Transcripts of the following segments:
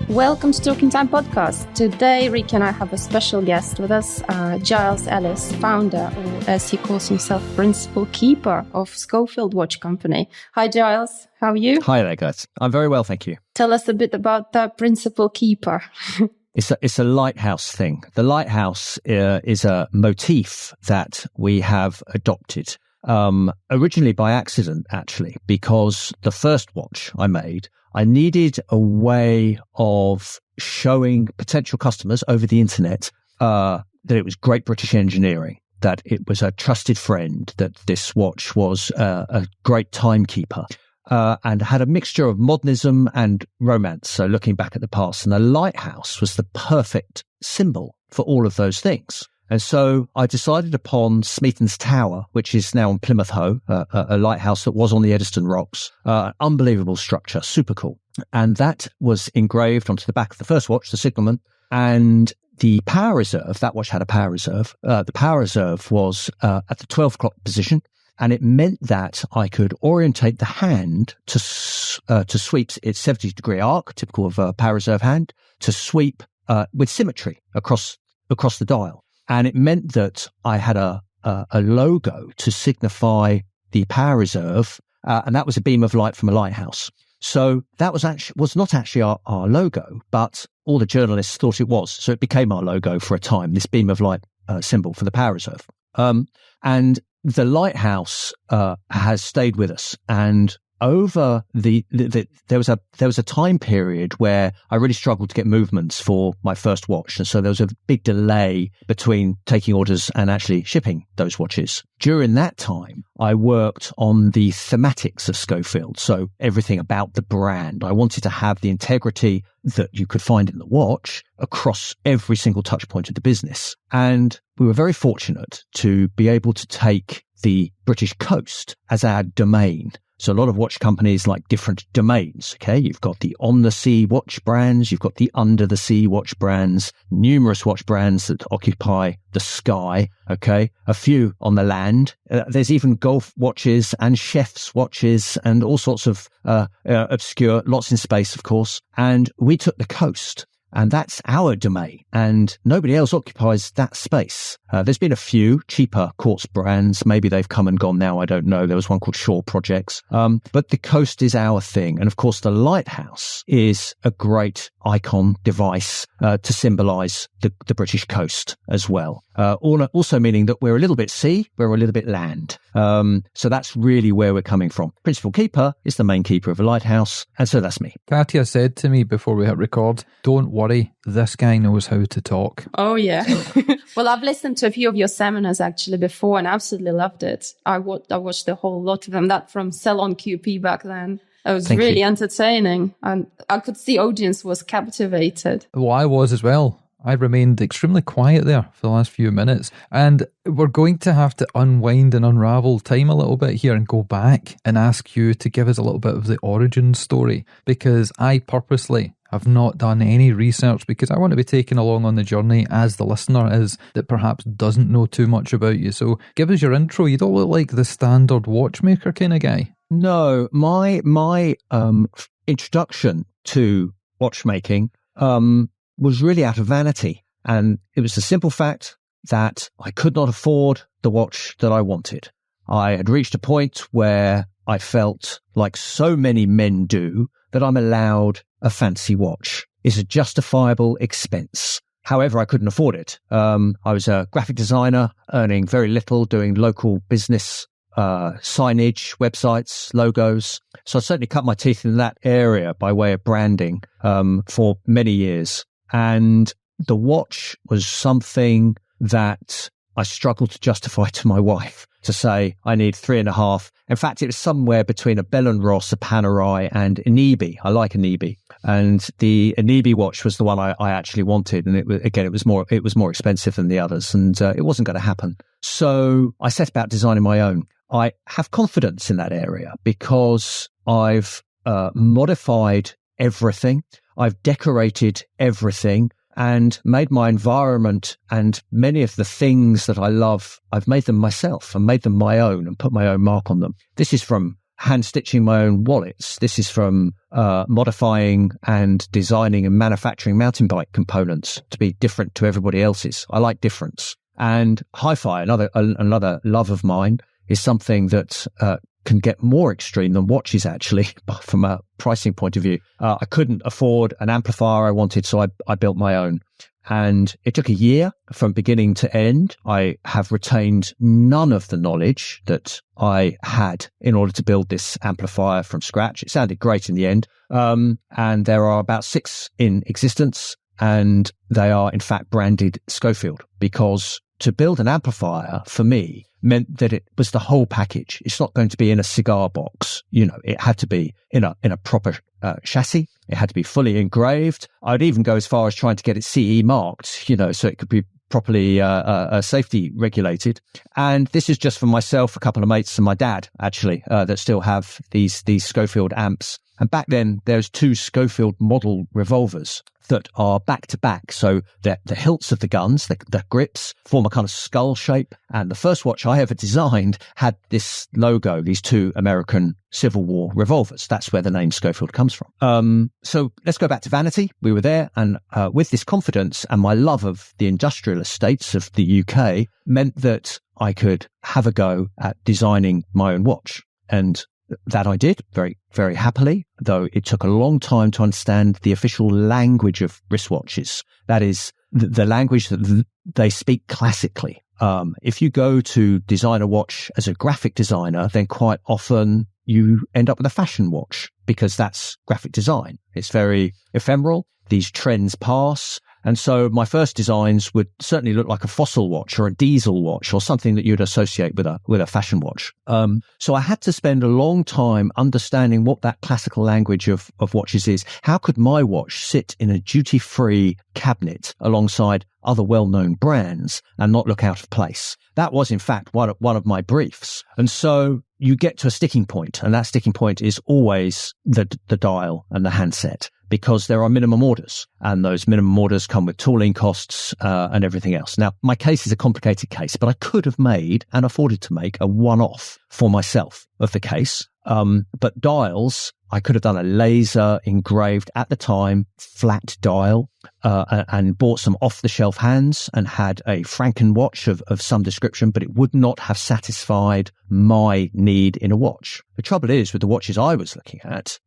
Welcome to Talking Time Podcast. Today, Rick and I have a special guest with us, Giles Ellis, founder, or as he calls himself, principal keeper of Schofield Watch Company. Hi, Giles. How are you? Hi there, guys. I'm very well, thank you. Tell us a bit about the principal keeper. It's a lighthouse thing. The lighthouse is a motif that we have adopted, originally by accident, actually, because the first watch I made, I needed a way of showing potential customers over the internet that it was great British engineering, that it was a trusted friend, that this watch was a great timekeeper, and had a mixture of modernism and romance, so looking back at the past. And the lighthouse was the perfect symbol for all of those things. And so I decided upon Smeaton's Tower, which is now on Plymouth Hoe, a lighthouse that was on the Eddystone Rocks. Unbelievable structure, super cool. And that was engraved onto the back of the first watch, the signalman. And the power reserve, that watch had a power reserve. The power reserve was at the 12 o'clock position. And it meant that I could orientate the hand to sweep its 70-degree arc, typical of a power reserve hand, to sweep with symmetry across the dial. And it meant that I had a logo to signify the power reserve, and that was a beam of light from a lighthouse. So that was not actually our logo, but all the journalists thought it was. So it became our logo for a time, this beam of light symbol for the power reserve. And the lighthouse has stayed with us, and over there was a time period where I really struggled to get movements for my first watch, and so there was a big delay between taking orders and actually shipping those watches. During that time, I worked on the thematics of Schofield, so everything about the brand. I wanted to have the integrity that you could find in the watch across every single touch point of the business. And we were very fortunate to be able to take the British coast as our domain. So a lot of watch companies like different domains, okay? You've got the on-the-sea watch brands, you've got the under-the-sea watch brands, numerous watch brands that occupy the sky, okay? A few on the land. There's even golf watches and chef's watches and all sorts of obscure, lots in space, of course. And we took the coast. And that's our domain, and nobody else occupies that space. There's been a few cheaper quartz brands. Maybe they've come and gone now. I don't know. There was one called Shaw Projects. But the coast is our thing. And of course, the lighthouse is a great icon device to symbolize the British coast as well. Also meaning that we're a little bit sea, we're a little bit land. So that's really where we're coming from. Principal keeper is the main keeper of a lighthouse. And so that's me. Katia said to me before we hit record, don't worry, this guy knows how to talk. Oh, yeah. Well, I've listened to a few of your seminars actually before and absolutely loved it. I watched a whole lot of them, that from Salon QP back then. It was really entertaining, and I could see audience was captivated. Well, I was as well. I remained extremely quiet there for the last few minutes, and we're going to have to unwind and unravel time a little bit here and go back and ask you to give us a little bit of the origin story, because I purposely have not done any research because I want to be taken along on the journey as the listener is that perhaps doesn't know too much about you. So give us your intro. You don't look like the standard watchmaker kind of guy. No, my introduction to watchmaking was really out of vanity. And it was the simple fact that I could not afford the watch that I wanted. I had reached a point where I felt like so many men do that I'm allowed a fancy watch. It's a justifiable expense. However, I couldn't afford it. I was a graphic designer earning very little, doing local business signage, websites, logos. So I certainly cut my teeth in that area by way of branding for many years. And the watch was something that I struggled to justify to my wife, to say I need 3.5. In fact, it was somewhere between a Bell & Ross, a Panerai, and an Ebe. I like an Ebe, and the Ebe watch was the one I actually wanted. And it was more expensive than the others, and it wasn't going to happen. So I set about designing my own. I have confidence in that area because I've modified everything. I've decorated everything and made my environment and many of the things that I love, I've made them myself and made them my own and put my own mark on them. This is from hand stitching my own wallets. This is from modifying and designing and manufacturing mountain bike components to be different to everybody else's. I like difference. And hi-fi, another love of mine, is something that can get more extreme than watches, actually, from a pricing point of view. I couldn't afford an amplifier I wanted, so I built my own. And it took a year from beginning to end. I have retained none of the knowledge that I had in order to build this amplifier from scratch. It sounded great in the end. And there are about 6 in existence, and they are in fact branded Schofield, because to build an amplifier for me meant that it was the whole package. It's not going to be in a cigar box. It had to be in a proper chassis. It had to be fully engraved. I'd even go as far as trying to get it CE marked, so it could be properly safety regulated. And this is just for myself, a couple of mates, and my dad, actually, that still have these Schofield amps. And back then, there's 2 Schofield model revolvers that are back to back. So the hilts of the guns, the grips, form a kind of skull shape. And the first watch I ever designed had this logo, these 2 American Civil War revolvers. That's where the name Schofield comes from. So let's go back to vanity. We were there, and with this confidence and my love of the industrial estates of the UK meant that I could have a go at designing my own watch. And that I did very, very happily, though it took a long time to understand the official language of wristwatches. That is the language that they speak classically. If you go to design a watch as a graphic designer, then quite often you end up with a fashion watch, because that's graphic design. It's very ephemeral. These trends pass. And so my first designs would certainly look like a fossil watch or a diesel watch or something that you'd associate with a fashion watch. So I had to spend a long time understanding what that classical language of watches is. How could my watch sit in a duty-free cabinet alongside other well-known brands and not look out of place? That was, in fact, one of my briefs. And so you get to a sticking point, and that sticking point is always the dial and the handset, because there are minimum orders, and those minimum orders come with tooling costs and everything else. Now, my case is a complicated case, but I could have made and afforded to make a one-off for myself of the case. But dials, I could have done a laser engraved at the time, flat dial, and bought some off-the-shelf hands and had a Franken watch of some description, but it would not have satisfied my need in a watch. The trouble is, with the watches I was looking at,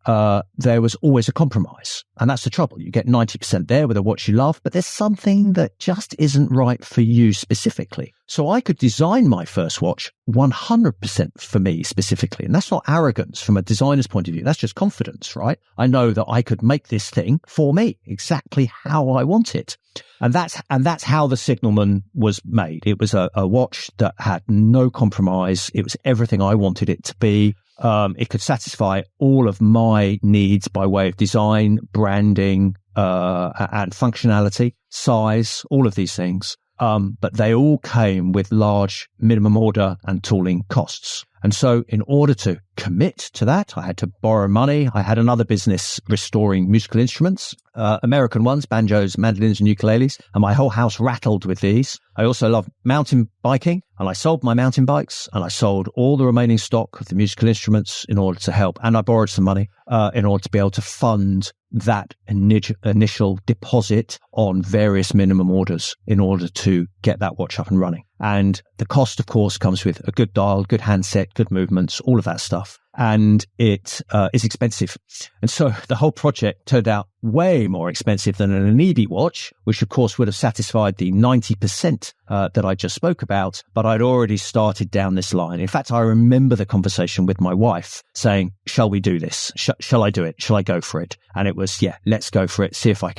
there was always a compromise. And that's the trouble. You get 90% there with a watch you love, but there's something that just isn't right for you specifically. So I could design my first watch 100% for me specifically. And that's not arrogance from a designer's point of view. That's just confidence, right? I know that I could make this thing for me exactly how I want it. And that's how the Signalman was made. It was a watch that had no compromise. It was everything I wanted it to be. It could satisfy all of my needs by way of design, branding, and functionality, size, all of these things. But they all came with large minimum order and tooling costs. And so in order to commit to that, I had to borrow money. I had another business restoring musical instruments, American ones, banjos, mandolins, and ukuleles, and my whole house rattled with these. I also love mountain biking, and I sold my mountain bikes, and I sold all the remaining stock of the musical instruments in order to help. And I borrowed some money in order to be able to fund that initial deposit on various minimum orders in order to get that watch up and running. And the cost, of course, comes with a good dial, good handset, good movements, all of that stuff. And it is expensive. And so the whole project turned out way more expensive than an Anibi watch, which of course would have satisfied the 90% that I just spoke about. But I'd already started down this line. In fact, I remember the conversation with my wife saying, shall we do this? Shall I do it? Shall I go for it? And it was, yeah, let's go for it. See if I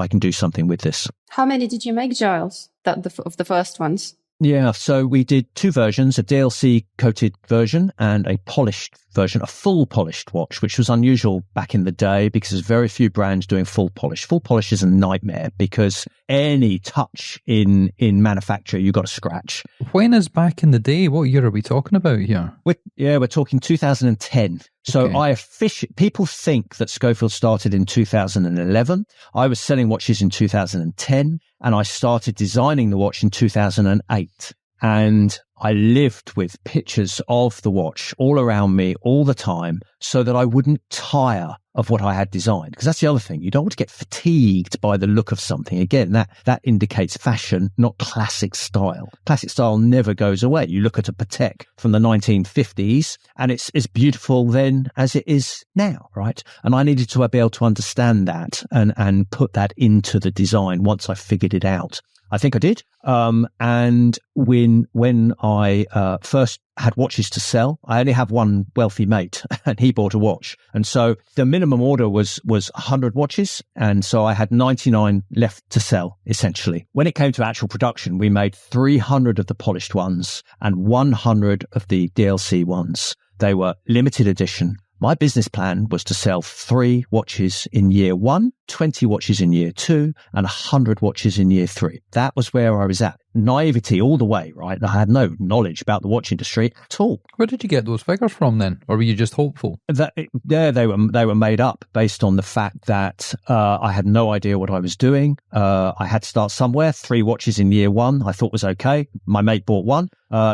can do something with this. How many did you make, Giles, of the first ones? Yeah, so we did 2 versions, a DLC coated version and a polished version, a full polished watch, which was unusual back in the day because there's very few brands doing full polish. Full polish is a nightmare because any touch in manufacture, you got to scratch. When is back in the day? What year are we talking about here? We're talking 2010. So Okay. People think that Schofield started in 2011. I was selling watches in 2010 and I started designing the watch in 2008. And I lived with pictures of the watch all around me all the time so that I wouldn't tire of what I had designed. Because that's the other thing. You don't want to get fatigued by the look of something. Again, that indicates fashion, not classic style. Classic style never goes away. You look at a Patek from the 1950s and it's as beautiful then as it is now, right? And I needed to be able to understand that and put that into the design once I figured it out. I think I did. And when I first had watches to sell, I only have one wealthy mate and he bought a watch. And so the minimum order was 100 watches. And so I had 99 left to sell, essentially. When it came to actual production, we made 300 of the polished ones and 100 of the DLC ones. They were limited edition. My business plan was to sell 3 watches in year 1, 20 watches in year 2, and 100 watches in year 3. That was where I was at. Naivety all the way, right? I had no knowledge about the watch industry at all. Where did you get those figures from then? Or were you just hopeful? They were made up based on the fact that I had no idea what I was doing. I had to start somewhere. 3 watches in year 1 I thought was okay. My mate bought 1.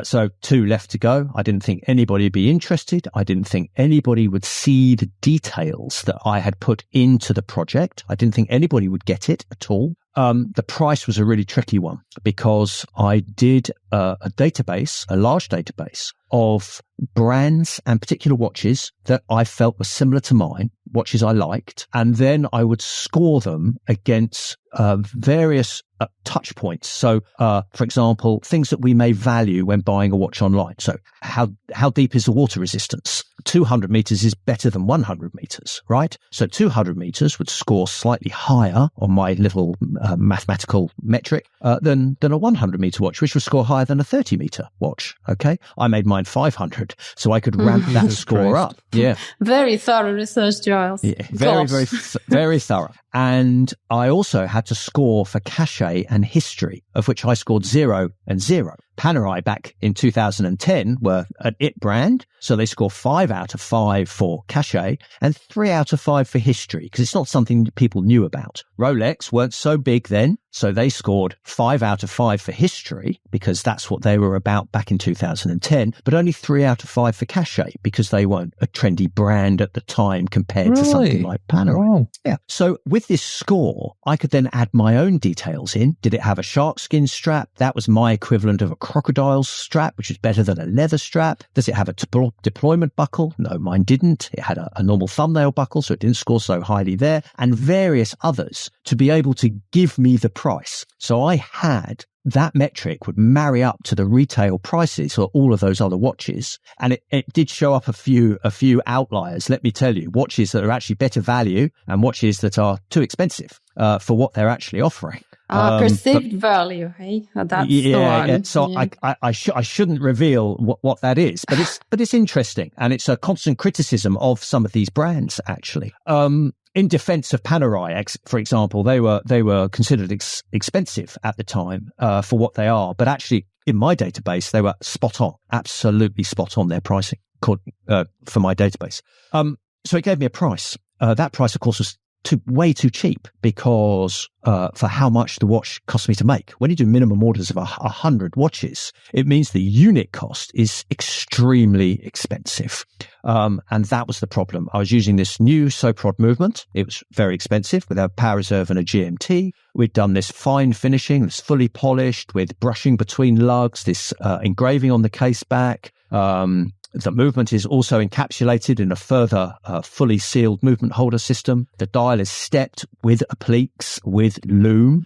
So 2 left to go. I didn't think anybody would be interested. I didn't think anybody would see the details that I had put into the project. I didn't think anybody would get it at all. The price was a really tricky one because I did a database, a large database of brands and particular watches that I felt were similar to mine, watches I liked, and then I would score them against various touch points. So, for example, things that we may value when buying a watch online. So how deep is the water resistance? 200 meters is better than 100 meters, right? So 200 meters would score slightly higher on my little mathematical metric than a 100 meter watch, which would score higher than a 30 meter watch. Okay. I made mine 500 so I could ramp that score up. Yeah. Very thorough research, Giles. Yeah. Very thorough. And I also had to score for cachet and history, of which I scored 0 and 0. Panerai back in 2010 were an IT brand, so they score 5 out of 5 for cachet and 3 out of 5 for history, because it's not something people knew about. Rolex weren't so big then, so they scored 5 out of 5 for history, because that's what they were about back in 2010, but only 3 out of 5 for cachet, because they weren't a trendy brand at the time compared to something like Panerai. Wow. Yeah. So with this score, I could then add my own details in. Did it have a shark skin strap? That was my equivalent of a crocodile strap, which is better than a leather strap. Does it have a deployment buckle? No, mine didn't. It had a normal thumbnail buckle, so it didn't score so highly there, and various others to be able to give me the price. So I had that metric would marry up to the retail prices for all of those other watches. And it did show up a few outliers, let me tell you, watches that are actually better value and watches that are too expensive for what they're actually offering. Perceived value, hey? That's the one. Yeah. So yeah. I shouldn't reveal what that is, but it's interesting, and it's a constant criticism of some of these brands, actually. In defense of Panerai, for example, they were considered expensive at the time for what they are, but actually in my database they were spot on, absolutely spot on their pricing for my database. So it gave me a price. That price, of course, was way too cheap because for how much the watch cost me to make. When you do minimum orders of 100 watches, it means the unit cost is extremely expensive. And that was the problem. I was using this new Soprod movement. It was very expensive with a power reserve and a GMT. We'd done this fine finishing, this fully polished with brushing between lugs, this engraving on the case back. The movement is also encapsulated in a further fully sealed movement holder system. The dial is stepped with appliques, with loom.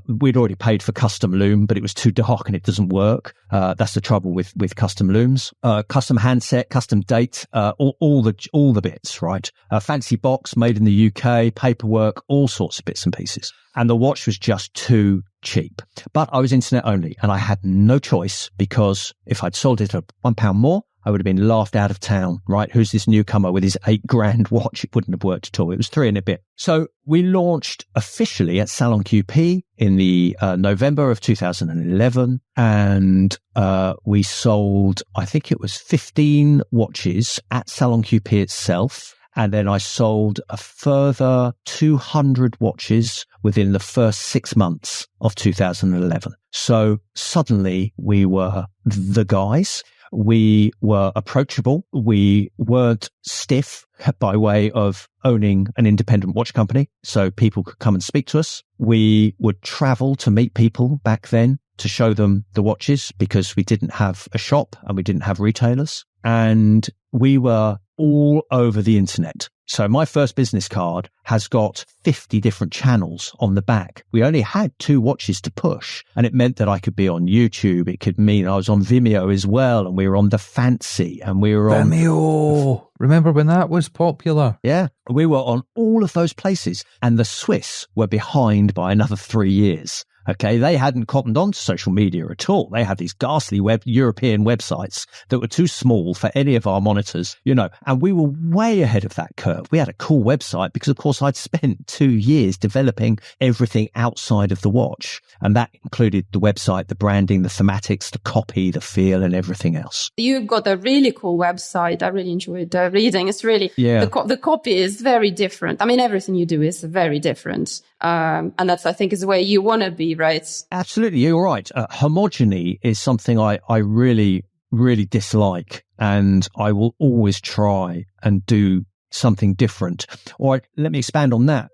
We'd already paid for custom loom, but it was too dark and it doesn't work. That's the trouble with custom looms. Custom handset, custom date, all the bits, right? Fancy box made in the UK, paperwork, all sorts of bits and pieces. And the watch was just too cheap. But I was internet only and I had no choice, because if I'd sold it at £1 more, I would have been laughed out of town, right? Who's this newcomer with his £8,000 watch? It wouldn't have worked at all. It was 3 and a bit. So we launched officially at Salon QP in the November of 2011, and we sold, I think it was 15 watches at Salon QP itself. And then I sold a further 200 watches within the first 6 months of 2011. So suddenly we were the guys. We were approachable. We weren't stiff by way of owning an independent watch company, so people could come and speak to us. We would travel to meet people back then to show them the watches because we didn't have a shop and we didn't have retailers. And we were all over the internet. So my first business card has got 50 different channels on the back. We only had 2 watches to push, and it meant that I could be on YouTube. It could mean I was on Vimeo as well, and we were on The Fancy, and we were on Vimeo. Remember when that was popular? Yeah, we were on all of those places, and the Swiss were behind by another 3 years. Okay, they hadn't cottoned on to social media at all. They had these ghastly European websites that were too small for any of our monitors, and we were way ahead of that curve. We had a cool website because, of course, I'd spent 2 years developing everything outside of the watch. And that included the website, the branding, the thematics, the copy, the feel, and everything else. You've got a really cool website. I really enjoyed reading. It's really, the copy is very different. I mean, everything you do is very different. And that's, I think, is the way you want to be, right? Absolutely. You're right. Homogeny is something I really, really dislike. And I will always try and do something different. Or let me expand on that.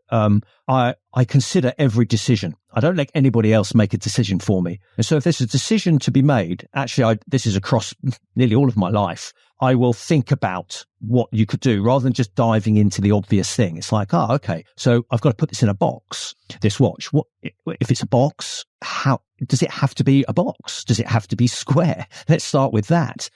I consider every decision. I don't let anybody else make a decision for me. And so if there's a decision to be made, actually, this is across nearly all of my life, I will think about what you could do rather than just diving into the obvious thing. It's like, okay, so I've got to put this in a box, this watch. What if it's a box? How does it have to be a box? Does it have to be square? Let's start with that,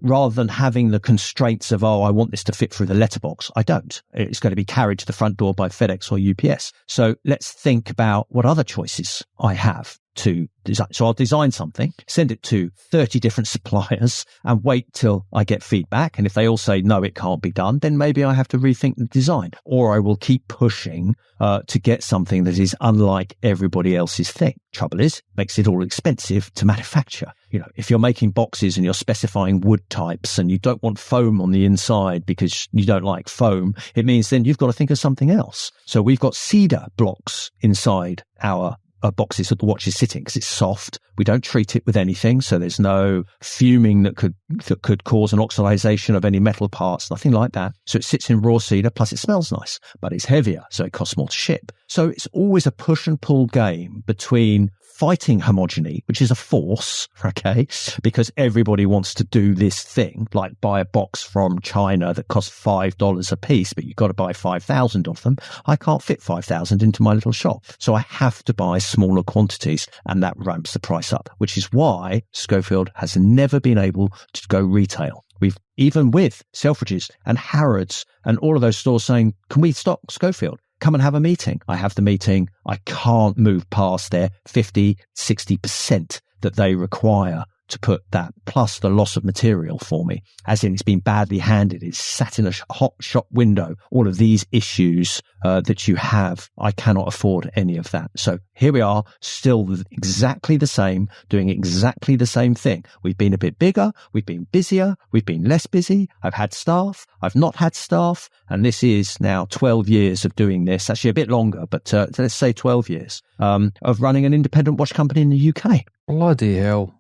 rather than having the constraints of, I want this to fit through the letterbox. I don't. It's going to be carried to the front door by FedEx or UPS. So let's think about what other choices I have to design. So I'll design something, send it to 30 different suppliers and wait till I get feedback. And if they all say, no, it can't be done, then maybe I have to rethink the design, or I will keep pushing to get something that is unlike everybody else's thing. Trouble is, makes it all expensive to manufacture. If you're making boxes and you're specifying wood types and you don't want foam on the inside because you don't like foam, it means then you've got to think of something else. So we've got cedar blocks inside our boxes that the watch is sitting because it's soft. We don't treat it with anything, so there's no fuming that could cause an oxidization of any metal parts, nothing like that. So it sits in raw cedar, plus it smells nice, but it's heavier, so it costs more to ship. So it's always a push and pull game between fighting homogeny, which is a force, okay, because everybody wants to do this thing, like buy a box from China that costs $5 a piece, but you've got to buy 5,000 of them. I can't fit 5,000 into my little shop. So I have to buy smaller quantities, and that ramps the price up, which is why Schofield has never been able to go retail. We've, even with Selfridges and Harrods and all of those stores saying, can we stock Schofield? Come and have a meeting. I have the meeting. I can't move past their 50, 60% that they require to put that, plus the loss of material for me, as in it's been badly handed, it's sat in a hot shop window, all of these issues that you have. I cannot afford any of that. So here we are, still exactly the same, doing exactly the same thing. We've been a bit bigger, we've been busier, we've been less busy, I've had staff, I've not had staff, and this is now 12 years of doing this, actually a bit longer, but let's say 12 years of running an independent watch company in the UK. Bloody hell.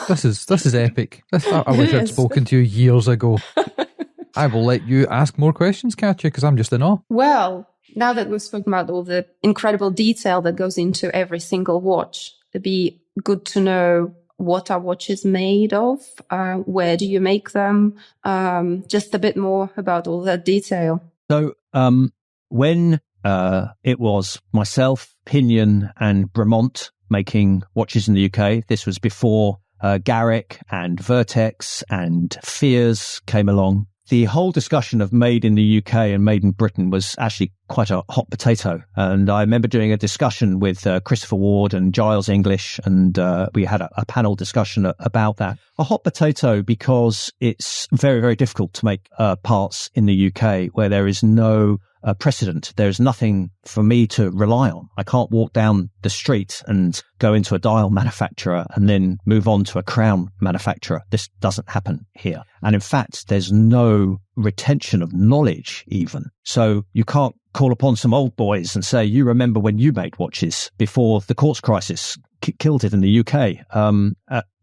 This is epic. I wish I'd spoken to you years ago. I will let you ask more questions, Katja, because I'm just in awe. Well, now that we've spoken about all the incredible detail that goes into every single watch, it'd be good to know what are watches made of, where do you make them, just a bit more about all that detail. So when it was myself, Pinion and Bremont making watches in the UK, this was before Garrick and Vertex and Fears came along. The whole discussion of made in the UK and made in Britain was actually quite a hot potato. And I remember doing a discussion with Christopher Ward and Giles English, and we had a panel discussion about that. A hot potato because it's very, very difficult to make parts in the UK where there is no precedent. There's nothing for me to rely on. I can't walk down the street and go into a dial manufacturer and then move on to a crown manufacturer. This doesn't happen here. And in fact, there's no retention of knowledge even. So you can't call upon some old boys and say, you remember when you made watches before the quartz crisis killed it in the UK.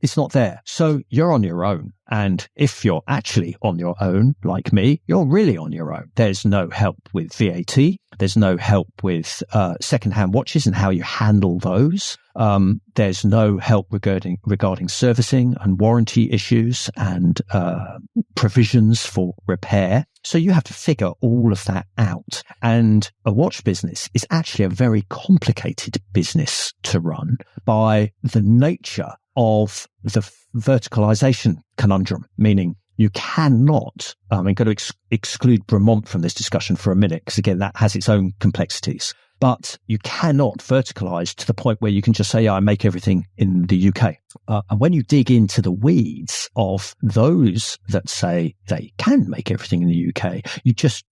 It's not there. So you're on your own. And if you're actually on your own, like me, you're really on your own. There's no help with VAT. There's no help with secondhand watches and how you handle those. There's no help regarding servicing and warranty issues and provisions for repair. So you have to figure all of that out. And a watch business is actually a very complicated business to run by the nature of the verticalization conundrum, meaning you cannot, I'm going to exclude Bremont from this discussion for a minute, because again, that has its own complexities. But you cannot verticalize to the point where you can just say, yeah, I make everything in the UK. And when you dig into the weeds of those that say they can make everything in the UK, you just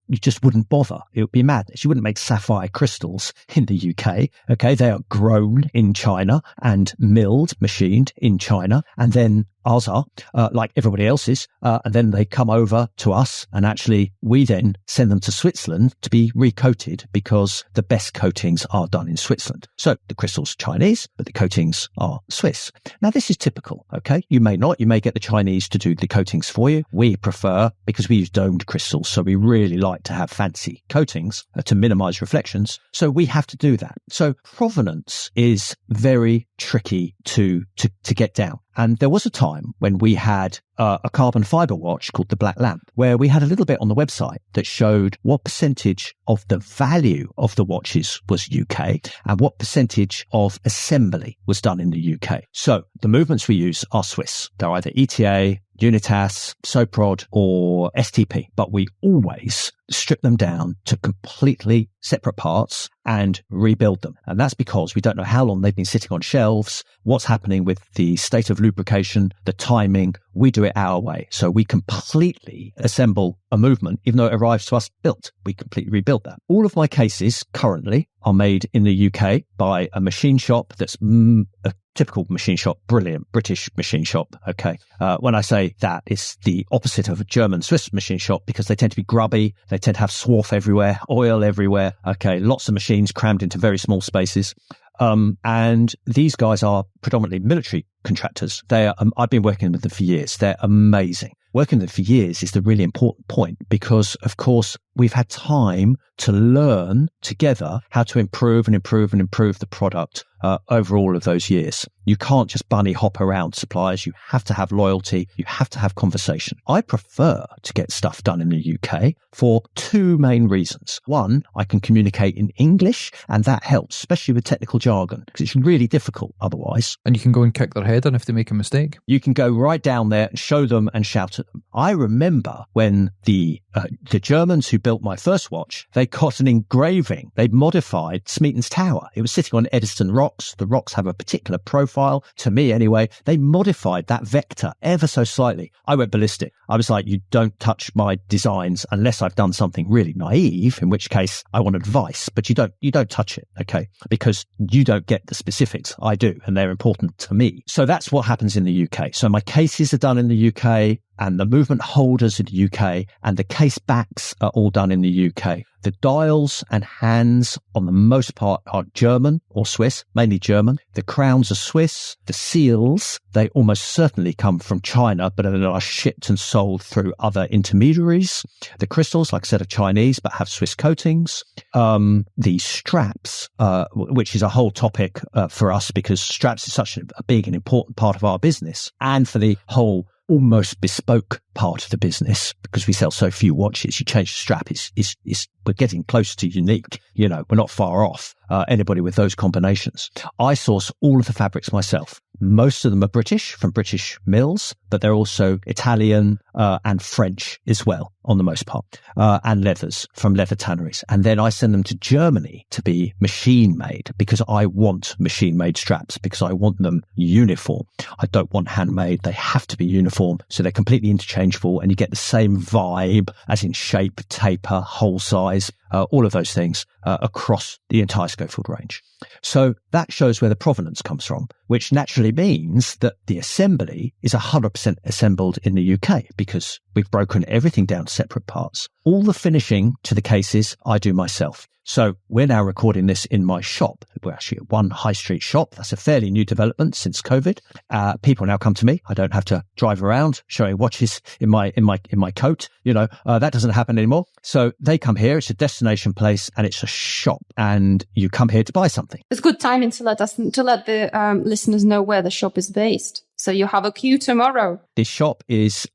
wouldn't bother. It would be madness. You wouldn't make sapphire crystals in the UK. Okay. They are grown in China and machined in China. And then ours are, like everybody else's. And then they come over to us, and actually we then send them to Switzerland to be recoated, because the best coatings are done in Switzerland. So the crystals are Chinese, but the coatings are Swiss. Now, this is typical. Okay. You may not. You may get the Chinese to do the coatings for you. We prefer, because we use domed crystals, so we really like to have fancy coatings to minimize reflections. So we have to do that. So provenance is very tricky to get down. And there was a time when we had a carbon fiber watch called the Black Lamp, where we had a little bit on the website that showed what percentage of the value of the watches was UK and what percentage of assembly was done in the UK. So the movements we use are Swiss. They're either ETA, Unitas, Soprod, or STP, but we always strip them down to completely separate parts and rebuild them. And that's because we don't know how long they've been sitting on shelves, what's happening with the state of lubrication, the timing. We do it our way. So we completely assemble a movement, even though it arrives to us built. We completely rebuild that. All of my cases currently are made in the UK by a machine shop that's a typical machine shop, brilliant British machine shop. Okay. When I say that, it's the opposite of a German Swiss machine shop, because they tend to be grubby. They tend to have swarf everywhere, oil everywhere. Okay. Lots of machines crammed into very small spaces. And these guys are predominantly military contractors. They are, I've been working with them for years. They're amazing. Working with them for years is the really important point, because of course we've had time to learn together how to improve the product over all of those years. You can't just bunny hop around suppliers. You have to have loyalty. You have to have conversation. I prefer to get stuff done in the UK for two main reasons. One, I can communicate in English, and that helps, especially with technical jargon, because it's really difficult otherwise. And you can go and kick their head in if they make a mistake. You can go right down there and show them and shout at them. I remember when the Germans who built my first watch, they got an engraving. They modified Smeaton's Tower. It was sitting on Eddystone rocks. The rocks have a particular profile, to me anyway. They modified that vector ever so slightly. I went ballistic. I was like, you don't touch my designs unless I've done something really naive, in which case I want advice, but you don't touch it, okay? Because you don't get the specifics. I do, and they're important to me. So that's what happens in the UK. So my cases are done in the UK, and the movement holders in the UK, and the case backs are all done in the UK. The dials and hands, on the most part, are German or Swiss, mainly German. The crowns are Swiss. The seals, they almost certainly come from China, but then are shipped and sold through other intermediaries. The crystals, like I said, are Chinese, but have Swiss coatings. The straps, which is a whole topic for us, because straps is such a big and important part of our business, and for the whole almost bespoke part of the business, because we sell so few watches. You change the strap, we're getting close to unique. You know, we're not far off anybody with those combinations. I source all of the fabrics myself. Most of them are British, from British mills, but they're also Italian and French as well, on the most part, and leathers from leather tanneries. And then I send them to Germany to be machine made, because I want machine made straps, because I want them uniform. I don't want handmade. They have to be uniform, so they're completely interchangeable, and you get the same vibe, as in shape, taper, hole size. all of those things across the entire Schofield range. So that shows where the provenance comes from, which naturally means that the assembly is 100% assembled in the UK because we've broken everything down to separate parts. All the finishing to the cases I do myself. So we're now recording this in my shop. We're actually at one high street shop. That's a fairly new development since COVID. People now come to me. I don't have to drive around showing watches in my coat. That doesn't happen anymore. So they come here. It's a destination place and it's a shop, and you come here to buy something. It's good timing to let the listeners know where the shop is based. So you have a queue tomorrow. This shop is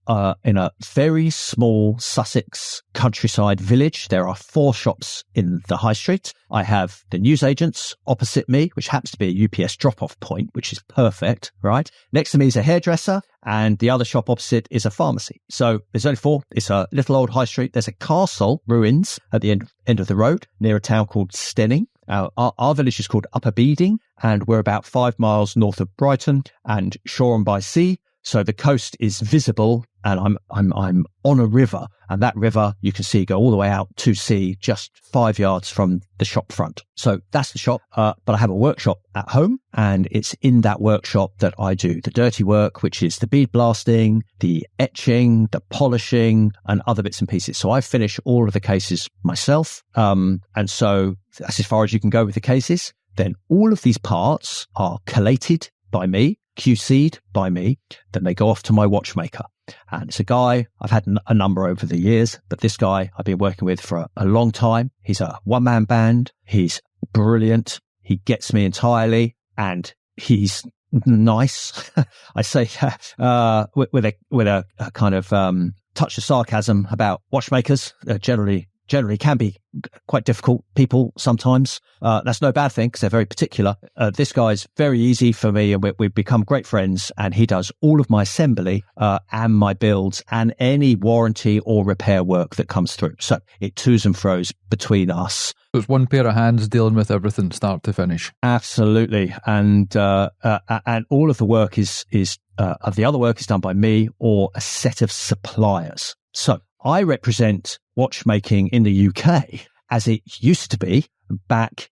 in a very small Sussex countryside village. There are 4 shops in the high street. I have the newsagents opposite me, which happens to be a UPS drop-off point, which is perfect, right? Next to me is a hairdresser, and the other shop opposite is a pharmacy. So there's only 4. It's a little old high street. There's a castle ruins at the end of the road near a town called Stenning. Our village is called Upper Beeding, and we're about 5 miles north of Brighton and Shoreham-by-Sea. So the coast is visible, and I'm on a river, and that river you can see go all the way out to sea, just 5 yards from the shop front. So that's the shop. But I have a workshop at home, and it's in that workshop that I do the dirty work, which is the bead blasting, the etching, the polishing, and other bits and pieces. So I finish all of the cases myself. And so that's as far as you can go with the cases. Then all of these parts are collated by me, QC'd by me. Then they go off to my watchmaker. And it's a guy, I've had a number over the years, but this guy I've been working with for a long time. He's a one-man band. He's brilliant. He gets me entirely, and he's nice. I say with a kind of touch of sarcasm about watchmakers. Generally can be quite difficult people sometimes. That's no bad thing because they're very particular. This guy's very easy for me, and we've become great friends, and he does all of my assembly and my builds and any warranty or repair work that comes through. So it to's and fro's between us. So it's one pair of hands dealing with everything start to finish. Absolutely. And all of the work is the other work is done by me or a set of suppliers. So I represent watchmaking in the UK as it used to be back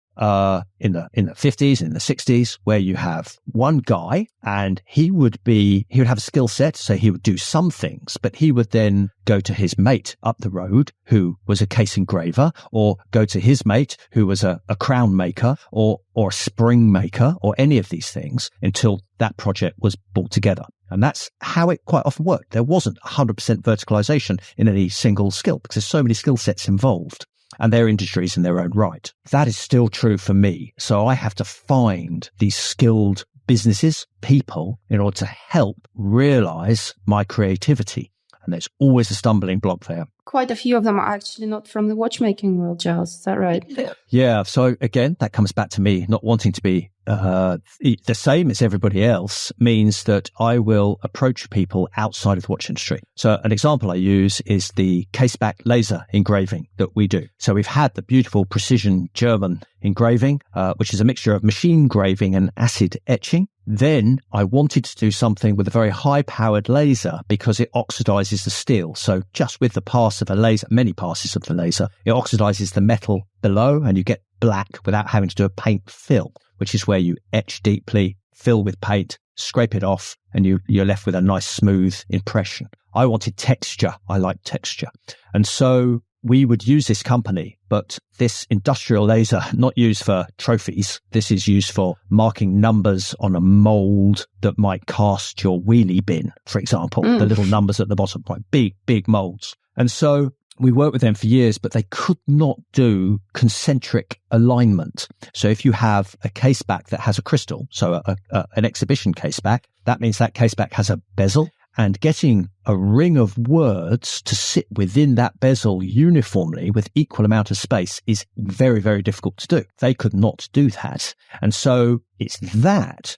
in the 50s, in the 60s, where you have one guy and he would have a skill set. So he would do some things, but he would then go to his mate up the road who was a case engraver, or go to his mate who was a crown maker or a spring maker, or any of these things until that project was brought together. And that's how it quite often worked. There wasn't 100% verticalization in any single skill because there's so many skill sets involved, and they're industries in their own right. That is still true for me. So I have to find these skilled businesses, people, in order to help realize my creativity. And there's always a stumbling block there. Quite a few of them are actually not from the watchmaking world, Giles. Is that right? Yeah. So again, that comes back to me not wanting to be the same as everybody else, means that I will approach people outside of the watch industry. So an example I use is the caseback laser engraving that we do. So we've had the beautiful precision German engraving, which is a mixture of machine engraving and acid etching. Then I wanted to do something with a very high-powered laser because it oxidizes the steel. So just with the pass of a laser, many passes of the laser, it oxidizes the metal below and you get black without having to do a paint fill, which is where you etch deeply, fill with paint, scrape it off, and you're left with a nice smooth impression. I wanted texture. I like texture. And so we would use this company, but this industrial laser, not used for trophies. This is used for marking numbers on a mold that might cast your wheelie bin, for example. The little numbers at the bottom, quite big molds. And so we worked with them for years, but they could not do concentric alignment. So if you have a caseback that has a crystal, so an exhibition caseback, that means that caseback has a bezel. And getting a ring of words to sit within that bezel uniformly with equal amount of space is very, very difficult to do. They could not do that. And so it's that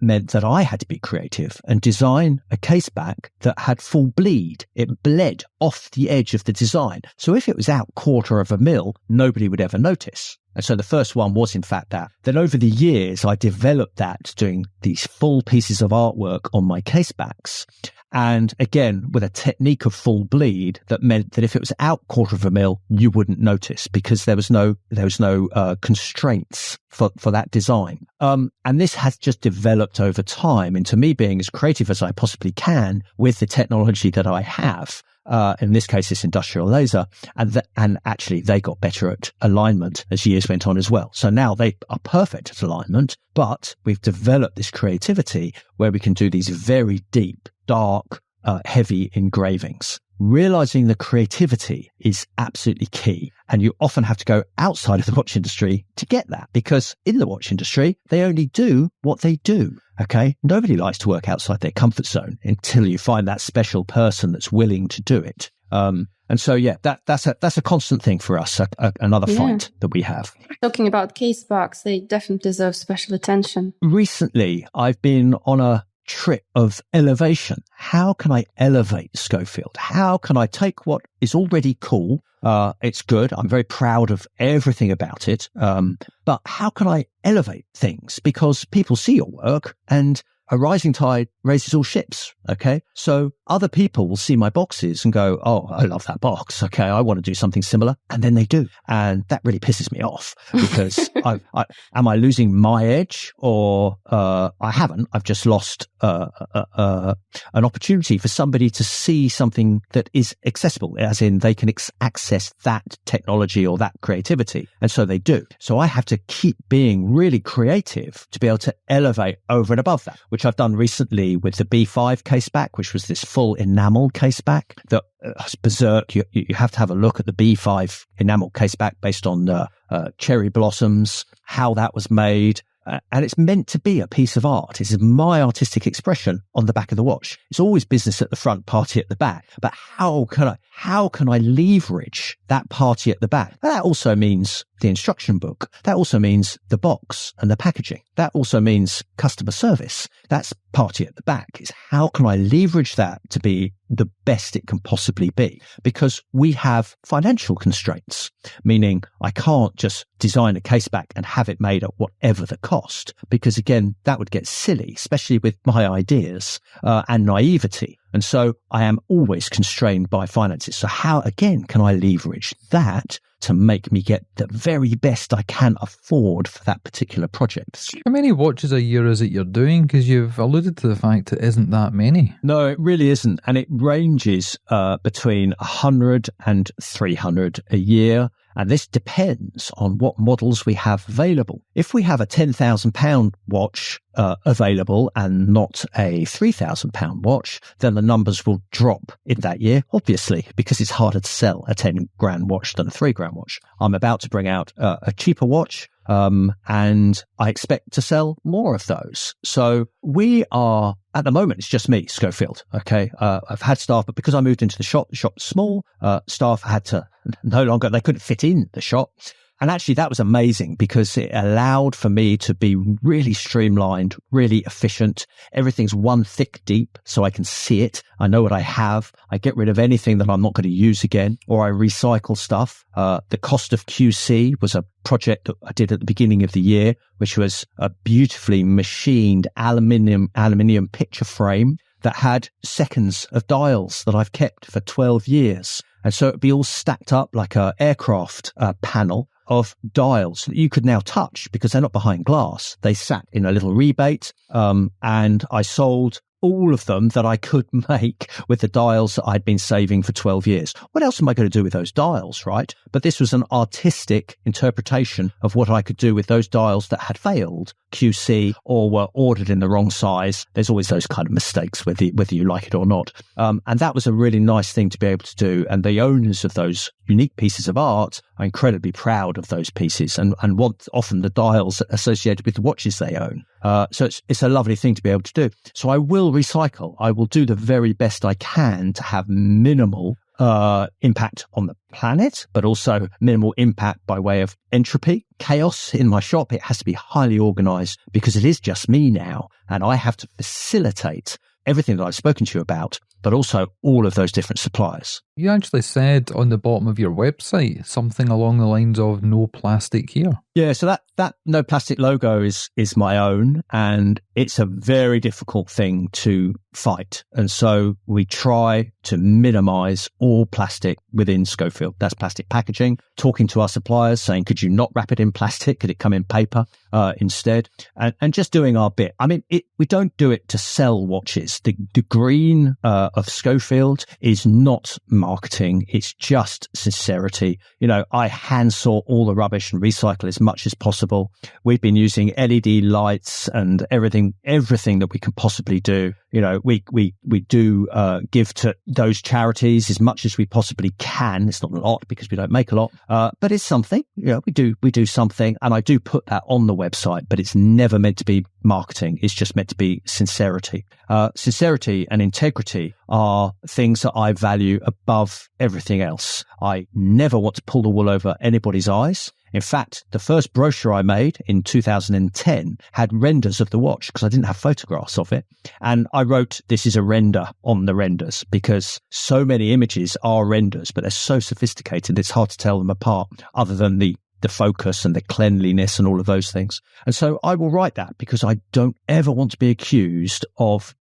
meant that I had to be creative and design a caseback that had full bleed. It bled off the edge of the design. So if it was out 1/4 of a mil, nobody would ever notice. And so the first one was, in fact, that. Then over the years, I developed that, doing these full pieces of artwork on my casebacks. And again, with a technique of full bleed that meant that if it was out 1/4 of a mil, you wouldn't notice because there was no constraints for that design. And this has just developed over time into me being as creative as I possibly can with the technology that I have. In this case, it's industrial laser, and actually they got better at alignment as years went on as well. So now they are perfect at alignment, but we've developed this creativity where we can do these very deep, dark, heavy engravings. Realizing the creativity is absolutely key. And you often have to go outside of the watch industry to get that, because in the watch industry, they only do what they do. Okay. Nobody likes to work outside their comfort zone until you find that special person that's willing to do it. And so, yeah, that's a constant thing for us, another fight that we have. Talking about case backs, they definitely deserve special attention. Recently, I've been on a trip of elevation. How can I elevate Schofield? How can I take what is already cool? It's good. I'm very proud of everything about it. But how can I elevate things? Because people see your work, and a rising tide raises all ships. Okay. So other people will see my boxes and go, oh, I love that box. Okay. I want to do something similar. And then they do. And that really pisses me off because am I losing my edge, or, I haven't. I've just lost, an opportunity for somebody to see something that is accessible, as in they can access that technology or that creativity. And so they do. So I have to keep being really creative to be able to elevate over and above that, which I've done recently with the B5 caseback, which was this full enamel caseback that was berserk. You have to have a look at the B5 enamel caseback based on cherry blossoms, how that was made. And it's meant to be a piece of art. This is my artistic expression on the back of the watch. It's always business at the front, party at the back. But how can I leverage that party at the back? And that also means the instruction book. That also means the box and the packaging. That also means customer service. That's party at the back. Is how can I leverage that to be the best it can possibly be? Because we have financial constraints, meaning I can't just design a caseback and have it made at whatever the cost, because again, that would get silly, especially with my ideas and naivety. And so I am always constrained by finances. So how, again, can I leverage that to make me get the very best I can afford for that particular project? How many watches a year is it you're doing? Because you've alluded to the fact it isn't that many. No, it really isn't. And it ranges between 100 and 300 a year. And this depends on what models we have available. If we have a £10,000 watch available and not a £3,000 watch, then the numbers will drop in that year, obviously, because it's harder to sell a 10 grand watch than a 3 grand watch. I'm about to bring out a cheaper watch, and I expect to sell more of those. So we are, at the moment, it's just me, Schofield. Okay. I've had staff, but because I moved into the shop's small, staff had to they couldn't fit in the shop. And actually that was amazing because it allowed for me to be really streamlined, really efficient. Everything's one thick deep so I can see it. I know what I have. I get rid of anything that I'm not going to use again, or I recycle stuff. The cost of QC was a project that I did at the beginning of the year, which was a beautifully machined aluminium picture frame that had seconds of dials that I've kept for 12 years. And so it'd be all stacked up like a aircraft panel of dials that you could now touch because they're not behind glass. They sat in a little rebate, and I sold all of them that I could make with the dials that I'd been saving for 12 years. What else am I going to do with those dials, right? But this was an artistic interpretation of what I could do with those dials that had failed QC or were ordered in the wrong size. There's always those kind of mistakes, whether you like it or not. And that was a really nice thing to be able to do. And the owners of those unique pieces of art are incredibly proud of those pieces and want often the dials associated with the watches they own. So it's a lovely thing to be able to do. So I will recycle. I will do the very best I can to have minimal impact on the planet, but also minimal impact by way of entropy, chaos in my shop. It has to be highly organized because it is just me now, and I have to facilitate everything that I've spoken to you about but also all of those different suppliers. You actually said on the bottom of your website something along the lines of no plastic here. Yeah, so that no plastic logo is my own, and it's a very difficult thing to fight. And so we try to minimize all plastic within Schofield. That's plastic packaging, talking to our suppliers, saying, could you not wrap it in plastic? Could it come in paper instead? And just doing our bit. I mean, we don't do it to sell watches. The green of Schofield is not marketing. It's just sincerity. You know, I hand sort all the rubbish and recycle as much as possible. We've been using LED lights and everything that we can possibly do. You know, we do give to those charities as much as we possibly can. It's not a lot because we don't make a lot, but it's something. You know, we do something, and I do put that on the website. But it's never meant to be marketing. It's just meant to be sincerity. Sincerity and integrity are things that I value above everything else. I never want to pull the wool over anybody's eyes. In fact, the first brochure I made in 2010 had renders of the watch because I didn't have photographs of it. And I wrote, this is a render on the renders, because so many images are renders, but they're so sophisticated, it's hard to tell them apart other than the focus and the cleanliness and all of those things. And so I will write that because I don't ever want to be accused of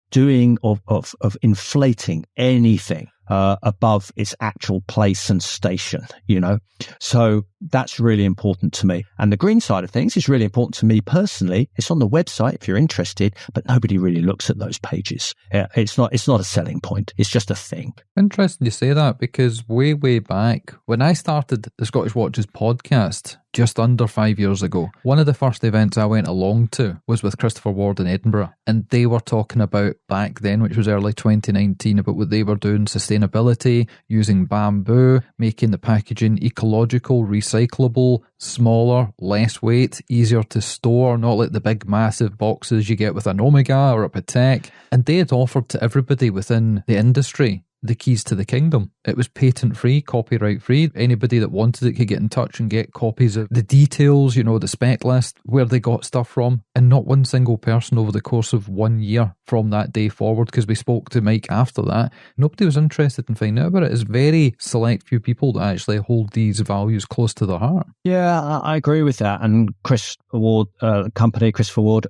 inflating anything above its actual place and station, you know. So that's really important to me. And the green side of things is really important to me personally. It's on the website if you're interested, but nobody really looks at those pages. It's not a selling point. It's just a thing. Interesting you say that, because way back when I started the Scottish Watches podcast just under 5 years ago, one of the first events I went along to was with Christopher Ward in Edinburgh, and they were talking about back then, which was early 2019, about what they were doing, sustainability, using bamboo, making the packaging ecological, recyclable, smaller, less weight, easier to store, not like the big massive boxes you get with an Omega or a Patek. And they had offered to everybody within the industry the keys to the kingdom. It was patent free, copyright free. Anybody that wanted it could get in touch and get copies of the details, you know, the spec list, where they got stuff from. And not one single person over the course of 1 year from that day forward, because we spoke to Mike after that, nobody was interested in finding out about it. It's very select few people that actually hold these values close to their heart. Yeah, I agree with that. And Chris Ward, Christopher Ward,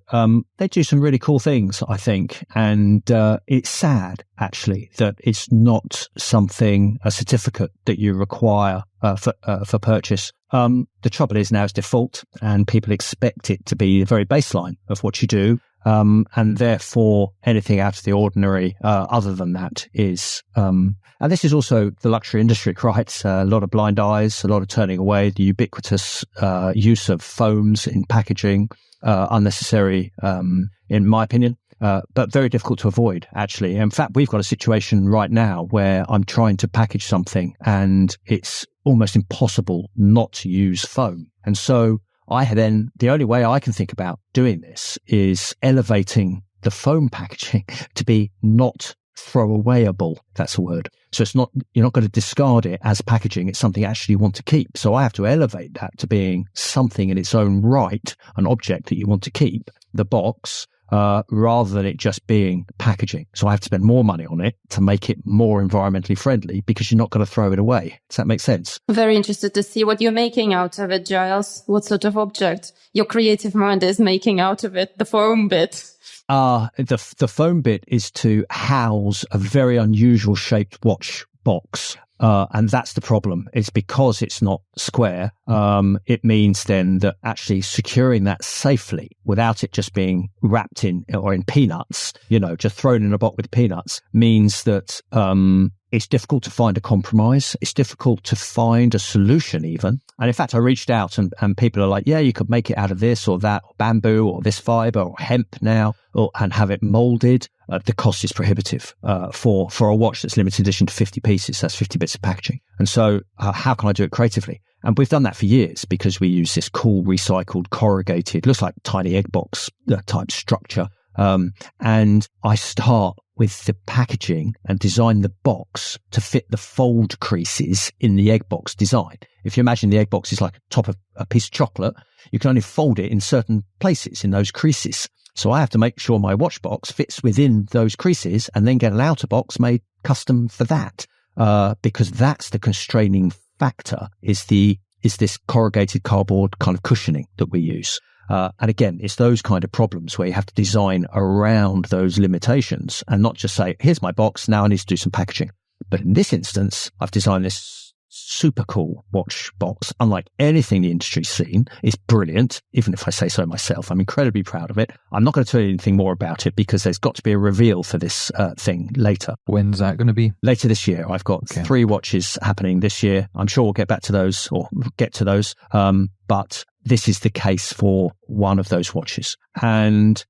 they do some really cool things, I think. And it's sad, actually, that it's not a certificate that you require for purchase. The trouble is now it's default, and people expect it to be the very baseline of what you do. And therefore anything out of the ordinary, other than that is, and this is also the luxury industry, right? A lot of blind eyes, a lot of turning away, the ubiquitous, use of foams in packaging, unnecessary, in my opinion. But very difficult to avoid, actually. In fact, we've got a situation right now where I'm trying to package something and it's almost impossible not to use foam. And so the only way I can think about doing this is elevating the foam packaging to be not throwawayable, if that's a word. So you're not going to discard it as packaging. It's something actually you want to keep. So I have to elevate that to being something in its own right, an object that you want to keep, the box, rather than it just being packaging. So I have to spend more money on it to make it more environmentally friendly, because you're not going to throw it away. Does that make sense? Very interested to see what you're making out of it, Giles. What sort of object your creative mind is making out of it, the foam bit? The foam bit is to house a very unusual shaped watch box. And that's the problem. It's because it's not square. It means then that actually securing that safely without it just being wrapped in peanuts, just thrown in a box with peanuts, means that, it's difficult to find a compromise. It's difficult to find a solution even. And in fact, I reached out and people are like, yeah, you could make it out of this or that, or bamboo or this fiber or hemp now, and have it molded. The cost is prohibitive for a watch that's limited edition to 50 pieces. That's 50 bits of packaging. And so how can I do it creatively? And we've done that for years because we use this cool recycled corrugated, looks like tiny egg box type structure. And I start with the packaging and design the box to fit the fold creases in the egg box design. If you imagine the egg box is like top of a piece of chocolate, you can only fold it in certain places in those creases. So I have to make sure my watch box fits within those creases and then get an outer box made custom for that. Because that's the constraining factor is this corrugated cardboard kind of cushioning that we use. And again, it's those kind of problems where you have to design around those limitations and not just say, here's my box, now I need to do some packaging. But in this instance, I've designed this super cool watch box, unlike anything the industry's seen. It's brilliant, even if I say so myself. I'm incredibly proud of it. I'm not going to tell you anything more about it because there's got to be a reveal for this thing later. When's that going to be? Later this year. I've got 3 watches happening this year. I'm sure we'll get back to those or get to those. But this is the case for one of those watches. And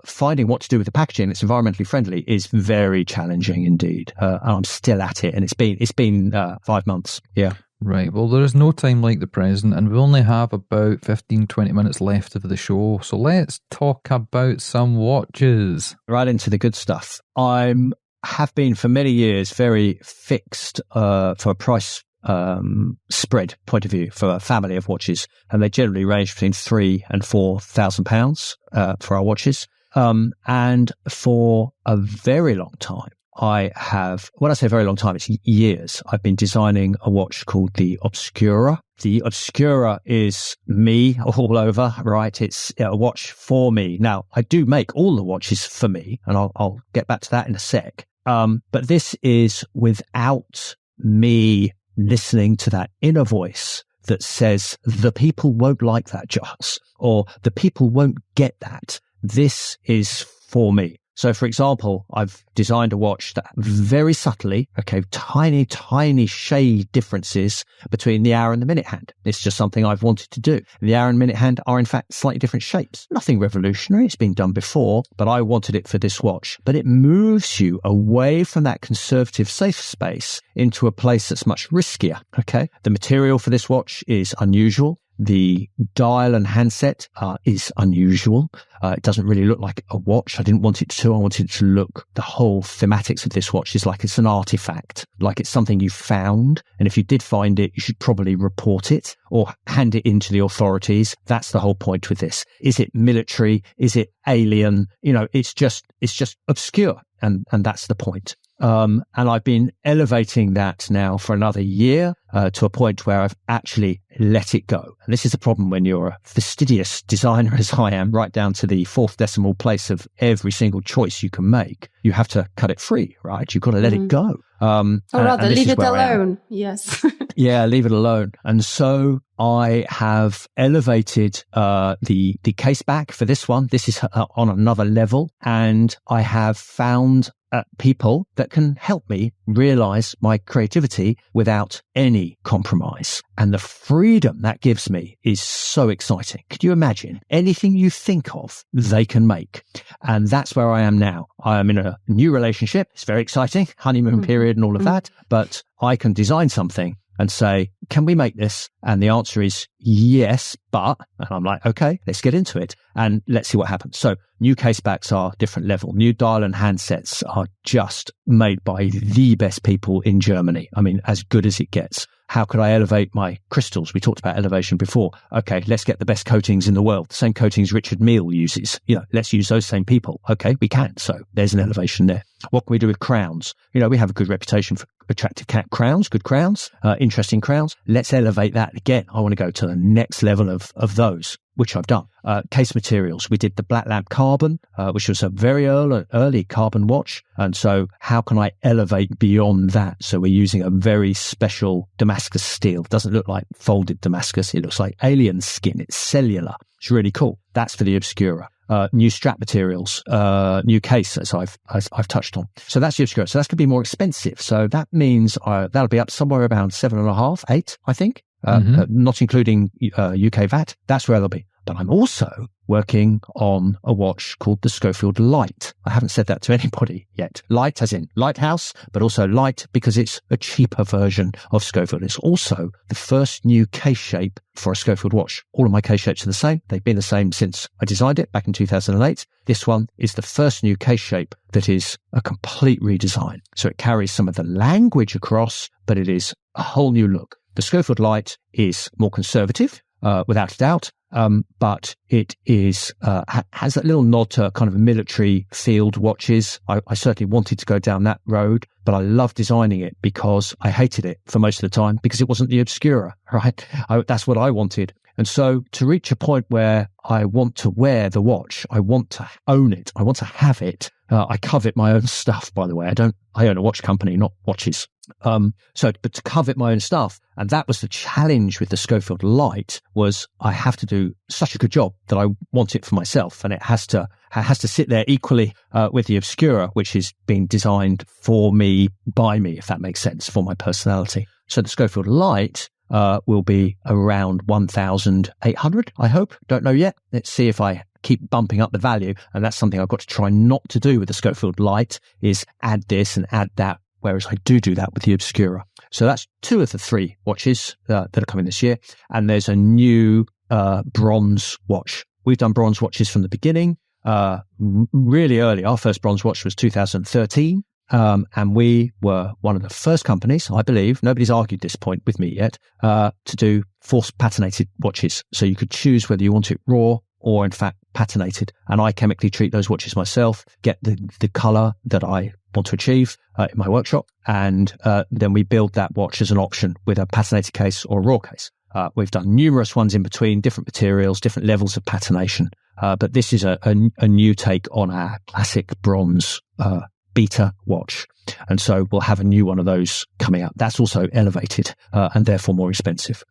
finding what to do with the packaging that's environmentally friendly is very challenging indeed. And I'm still at it. And it's been 5 months. Yeah. Right. Well, there is no time like the present, and we only have about 15, 20 minutes left of the show. So let's talk about some watches. Right into the good stuff. Have been for many years very fixed for a price spread point of view for a family of watches, and they generally range between £3,000 and £4,000 for our watches. And for a very long time, when I say very long time, it's years, I've been designing a watch called the Obscura. The Obscura is me all over, right? It's a watch for me. Now, I do make all the watches for me, and I'll get back to that in a sec. But this is without me listening to that inner voice that says, the people won't like that, Giles, or the people won't get that. This is for me. So, for example, I've designed a watch that very subtly, tiny shade differences between the hour and the minute hand. It's just something I've wanted to do. The hour and minute hand are, in fact, slightly different shapes. Nothing revolutionary. It's been done before, but I wanted it for this watch. But it moves you away from that conservative safe space into a place that's much riskier. Okay. The material for this watch is unusual. The dial and handset is unusual. It doesn't really look like a watch. I didn't want it to. I wanted it to look, the whole thematics of this watch is like it's an artifact, like it's something you found. And if you did find it, you should probably report it or hand it in to the authorities. That's the whole point with this. Is it military? Is it alien? It's just obscure. And that's the point. And I've been elevating that now for another year to a point where I've actually let it go. And this is the problem when you're a fastidious designer, as I am, right down to the 4th decimal place of every single choice you can make. You have to cut it free, right? You've got to let it go. Or rather, leave it alone. Yes. Yeah, leave it alone. And so I have elevated the case back for this one. This is on another level. And I have found people that can help me realize my creativity without any compromise. And the freedom that gives me is so exciting. Could you imagine? Anything you think of, they can make. And that's where I am now. I am in a new relationship. It's very exciting, honeymoon period and all of that. But I can design something and say, can we make this? And the answer is yes, but, and I'm like, okay, let's get into it and let's see what happens. So new case backs are different level. New dial and handsets are just made by the best people in Germany. I mean, as good as it gets. How could I elevate my crystals? We talked about elevation before. Okay, let's get the best coatings in the world. The same coatings Richard Mille uses. Let's use those same people. Okay, we can. So there's an elevation there. What can we do with crowns? We have a good reputation for attractive crowns, good crowns, interesting crowns. Let's elevate that again. I want to go to the next level of those, which I've done. Case materials. We did the Black Lab Carbon, which was a very early carbon watch. And so how can I elevate beyond that? So we're using a very special Damascus steel. It doesn't look like folded Damascus. It looks like alien skin. It's cellular. It's really cool. That's for the Obscura. New strap materials, new case, as I've touched on. So that's the Obscura. So that's going to be more expensive. So that means that'll be up somewhere around 7.5, 8, I think. Not including UK VAT. That's where they'll be. But I'm also working on a watch called the Schofield Light. I haven't said that to anybody yet. Light as in lighthouse, but also light because it's a cheaper version of Schofield. It's also the first new case shape for a Schofield watch. All of my case shapes are the same. They've been the same since I designed it back in 2008. This one is the first new case shape that is a complete redesign. So it carries some of the language across, but it is a whole new look. The Schofield Light is more conservative, without a doubt, but it is has that little nod to kind of military field watches. I certainly wanted to go down that road, but I love designing it because I hated it for most of the time because it wasn't the Obscura, right? That's what I wanted. And so to reach a point where I want to wear the watch, I want to own it, I want to have it. I covet my own stuff, by the way. I own a watch company, not watches. But to covet my own stuff, and that was the challenge with the Schofield Light, was I have to do such a good job that I want it for myself, and it has to sit there equally with the Obscura, which is being designed for me, by me, if that makes sense, for my personality. So the Schofield Light will be around 1,800, I hope. Don't know yet. Let's see if I keep bumping up the value. And that's something I've got to try not to do with the Schofield Light, is add this and add that, whereas I do that with the Obscura. So that's 2 of the 3 watches that are coming this year. And there's a new bronze watch. We've done bronze watches from the beginning, really early. Our first bronze watch was 2013. And we were one of the first companies, I believe, nobody's argued this point with me yet, to do force patinated watches. So you could choose whether you want it raw or, in fact, patinated. And I chemically treat those watches myself, get the color that I want to achieve in my workshop. And then we build that watch as an option with a patinated case or a raw case. We've done numerous ones in between, different materials, different levels of patination. But this is a new take on our classic bronze beta watch. And so we'll have a new one of those coming out. That's also elevated and therefore more expensive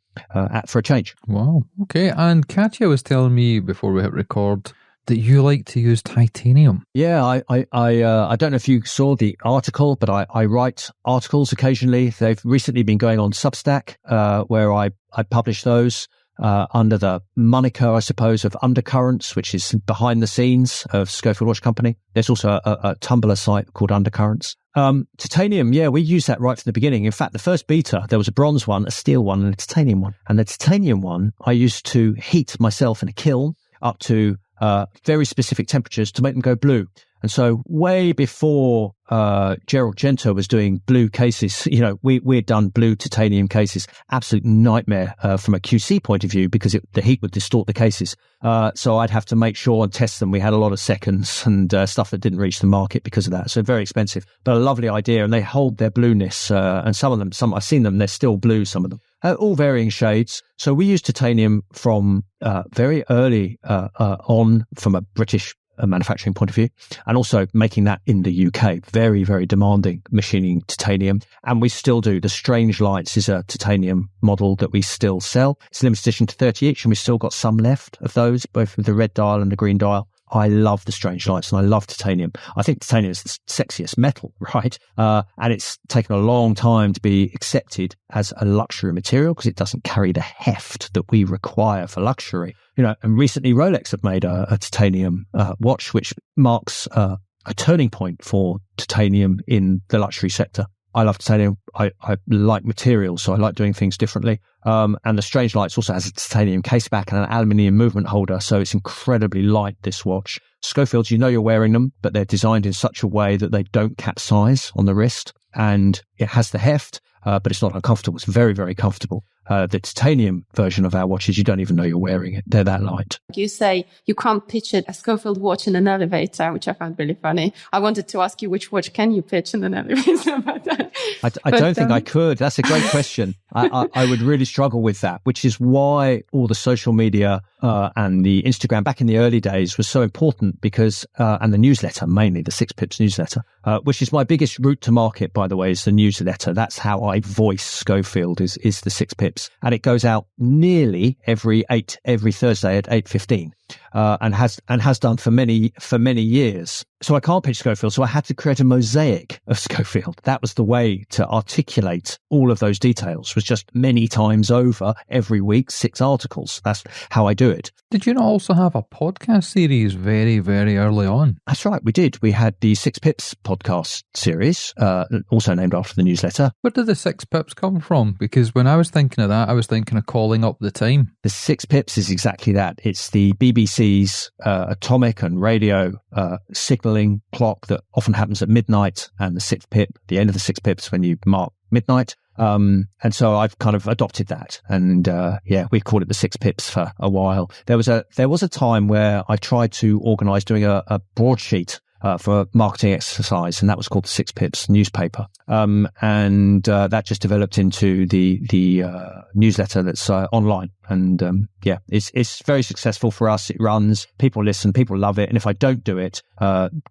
for a change. Wow. Okay. And Katya was telling me before we hit record that you like to use titanium. Yeah, I don't know if you saw the article, but I write articles occasionally. They've recently been going on Substack, where I publish those under the moniker, I suppose, of Undercurrents, which is behind the scenes of Schofield Watch Company. There's also a Tumblr site called Undercurrents. Titanium, yeah, we used that right from the beginning. In fact, the first beta, there was a bronze one, a steel one, and a titanium one. And the titanium one, I used to heat myself in a kiln up to very specific temperatures to make them go blue. And so way before Gerald Gento was doing blue cases, we'd done blue titanium cases. Absolute nightmare from a QC point of view, because the heat would distort the cases. So I'd have to make sure and test them. We had a lot of seconds and stuff that didn't reach the market because of that. So very expensive, but a lovely idea. And they hold their blueness. And some of them, I've seen them, they're still blue, some of them. All varying shades. So we used titanium from very early on from a British manufacturing point of view, and also making that in the UK. Very, very demanding machining titanium. And we still do. The Strange Lights is a titanium model that we still sell. It's limited edition to 30 each, and we've still got some left of those, both with the red dial and the green dial. I love the Strange Lights and I love titanium. I think titanium is the sexiest metal, right? And it's taken a long time to be accepted as a luxury material because it doesn't carry the heft that we require for luxury. And recently Rolex have made a titanium watch, which marks a turning point for titanium in the luxury sector. I love titanium. I like materials, so I like doing things differently. And the Strange Lights also has a titanium case back and an aluminium movement holder, so it's incredibly light, this watch. Schofields, you're wearing them, but they're designed in such a way that they don't capsize on the wrist, and it has the heft, but it's not uncomfortable. It's very, very comfortable. The titanium version of our watches, you don't even know you're wearing it. They're that light. You say you can't pitch it a Schofield watch in an elevator, which I found really funny. I wanted to ask you which watch can you pitch in an elevator? I don't think I could. That's a great question. I would really struggle with that, which is why all the social media and the Instagram back in the early days was so important, because and the newsletter, mainly the 6 Pips newsletter, which is my biggest route to market, by the way, is the newsletter. That's how I voice Schofield is the 6 Pips. And it goes out nearly every Thursday at 8:15, and has done for many years. So I can't pitch Schofield, so I had to create a mosaic of Schofield. That was the way to articulate all of those details, was just many times over every week, 6 articles. That's how I do it. Did you not also have a podcast series very, very early on? That's right, we did. We had the 6 Pips podcast series, also named after the newsletter. Where did the 6 Pips come from? Because when I was thinking of that, I was thinking of calling up the time. The 6 Pips is exactly that. It's the BBC's atomic and radio signalling clock that often happens at midnight, and the 6th pip, the end of the 6 pips when you mark midnight, And so I've kind of adopted that. And we called it the 6 pips for a while. There was a time where I tried to organise doing a broadsheet for a marketing exercise, and that was called the 6 Pips newspaper. And that just developed into the newsletter that's online. And it's very successful for us. It runs, people listen, people love it. And if I don't do it,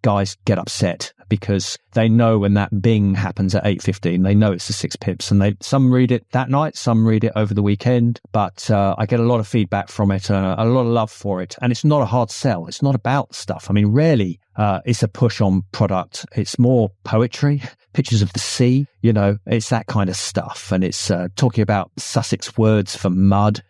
guys get upset because they know when that bing happens at 8:15, they know it's the 6 Pips, and some read it that night, some read it over the weekend. But I get a lot of feedback from it, a lot of love for it. And it's not a hard sell. It's not about stuff. I mean, rarely it's a push on product. It's more poetry, pictures of the sea, it's that kind of stuff. And it's talking about Sussex words for mud,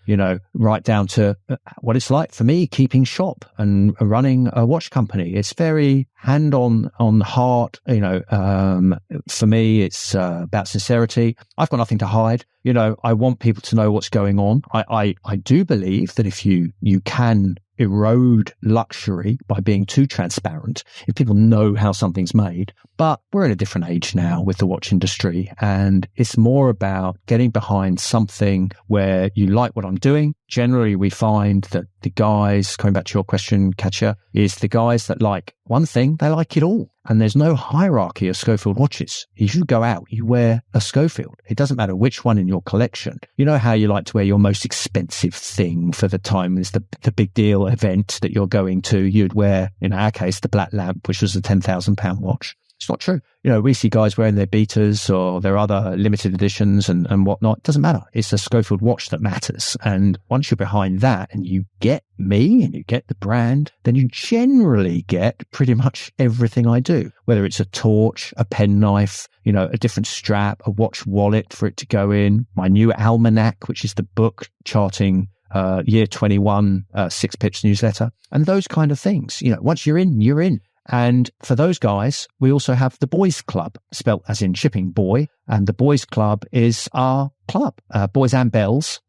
right down to what it's like for me keeping shop and running a watch company. It's very hand on heart. For me, it's about sincerity. I've got nothing to hide. I want people to know what's going on. I do believe that if you can erode luxury by being too transparent, if people know how something's made. But we're in a different age now with the watch industry, and it's more about getting behind something where you like what I'm doing. Generally, we find that the guys, coming back to your question, Katja, is the guys that like one thing, they like it all. And there's no hierarchy of Schofield watches. If you go out, you wear a Schofield. It doesn't matter which one in your collection. You know how you like to wear your most expensive thing for the time. It's the big deal event that you're going to. You'd wear, in our case, the Black Lamp, which was a £10,000 watch. It's not true. We see guys wearing their beaters or their other limited editions and whatnot. It doesn't matter. It's a Schofield watch that matters. And once you're behind that and you get me and you get the brand, then you generally get pretty much everything I do, whether it's a torch, a penknife, a different strap, a watch wallet for it to go in, my new almanac, which is the book charting year 21 6 Pips newsletter, and those kind of things. Once you're in, you're in. And for those guys, we also have the Boys Club, spelt as in shipping boy. And the Boys Club is our club, Boys and Bells.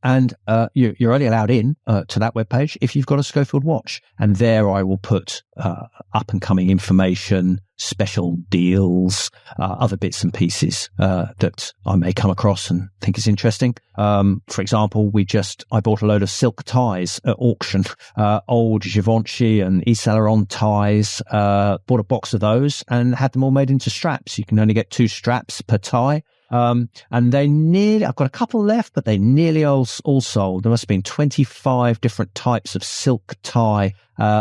And you're only allowed in to that webpage if you've got a Schofield watch. And there I will put up and coming information, special deals, other bits and pieces that I may come across and think is interesting. For example, I bought a load of silk ties at auction, old Givenchy and Yves Saint Laurent ties, bought a box of those and had them all made into straps. You can only get 2 straps per tie. And I've got a couple left, but they nearly all sold. There must have been 25 different types of silk tie,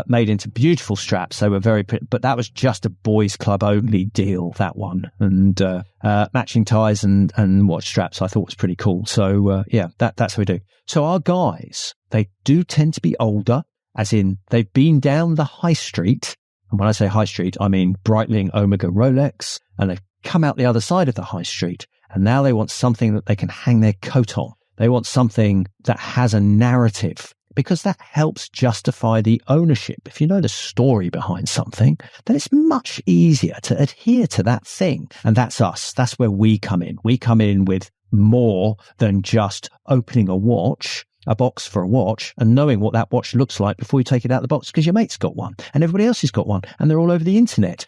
made into beautiful straps. They were very pretty, but that was just a Boys Club only deal, that one. And, matching ties and watch straps I thought was pretty cool. So, that's how we do. So our guys, they do tend to be older, as in they've been down the high street. And when I say high street, I mean Breitling, Omega, Rolex, and they've come out the other side of the high street. And now they want something that they can hang their coat on. They want something that has a narrative, because that helps justify the ownership. If you know the story behind something, then it's much easier to adhere to that thing. And that's us. That's where we come in. We come in with more than just opening a box for a watch and knowing what that watch looks like before you take it out of the box, because your mate's got one and everybody else has got one and they're all over the internet.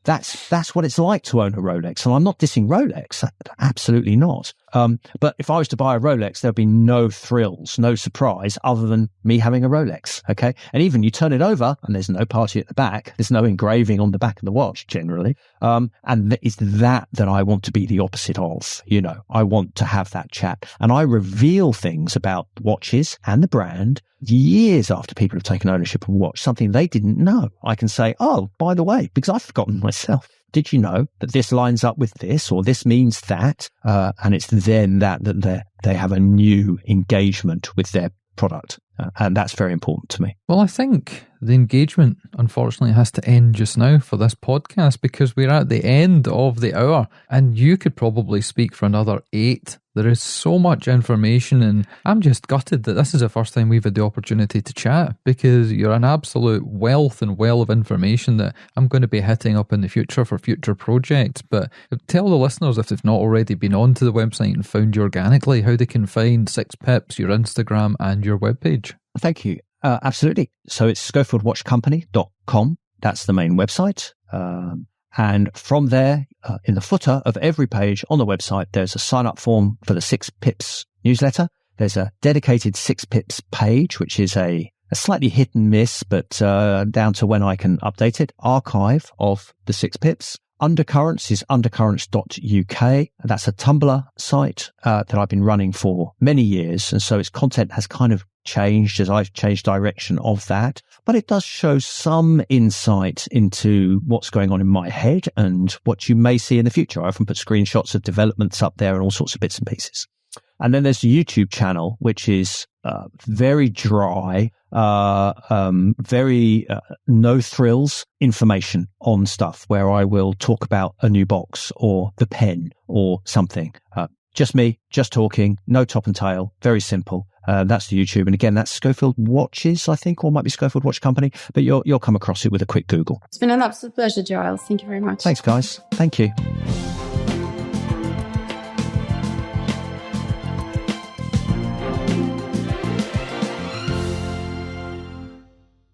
That's what it's like to own a Rolex. And I'm not dissing Rolex. Absolutely not. But if I was to buy a Rolex, there'd be no thrills, no surprise other than me having a Rolex. Okay. And even you turn it over and there's no party at the back. There's no engraving on the back of the watch generally. And it's that I want to be the opposite of, I want to have that chat, and I reveal things about watches and the brand years after people have taken ownership of a watch, something they didn't know. I can say, oh, by the way, because I've forgotten myself, did you know that this lines up with this, or this means that? And it's then that they have a new engagement with their product. And that's very important to me. Well, I think the engagement, unfortunately, has to end just now for this podcast, because we're at the end of the hour and you could probably speak for another 8. There is so much information, and I'm just gutted that this is the first time we've had the opportunity to chat, because you're an absolute wealth and well of information that I'm going to be hitting up in the future for future projects. But tell the listeners, if they've not already been onto the website and found you organically, how they can find 6 Pips, your Instagram and your webpage. Thank you. Absolutely. So it's SchofieldWatchCompany.com. That's the main website. And from there, in the footer of every page on the website, there's a sign-up form for the 6 Pips newsletter. There's a dedicated 6 Pips page, which is a slightly hit and miss, but down to when I can update it, archive of the 6 Pips. Undercurrents is undercurrents.uk. That's a Tumblr site that I've been running for many years. And so its content has kind of changed as I've changed direction of that. But it does show some insight into what's going on in my head and what you may see in the future. I often put screenshots of developments up there and all sorts of bits and pieces. And then there's the YouTube channel, which is very dry, very no thrills information on stuff where I will talk about a new box or the pen or something. Just me, just talking, no top and tail, very simple. That's the YouTube. And again, that's Schofield Watches, I think, or might be Schofield Watch Company, but you'll come across it with a quick Google. It's been an absolute pleasure, Giles. Thank you very much. Thanks, guys. Thank you.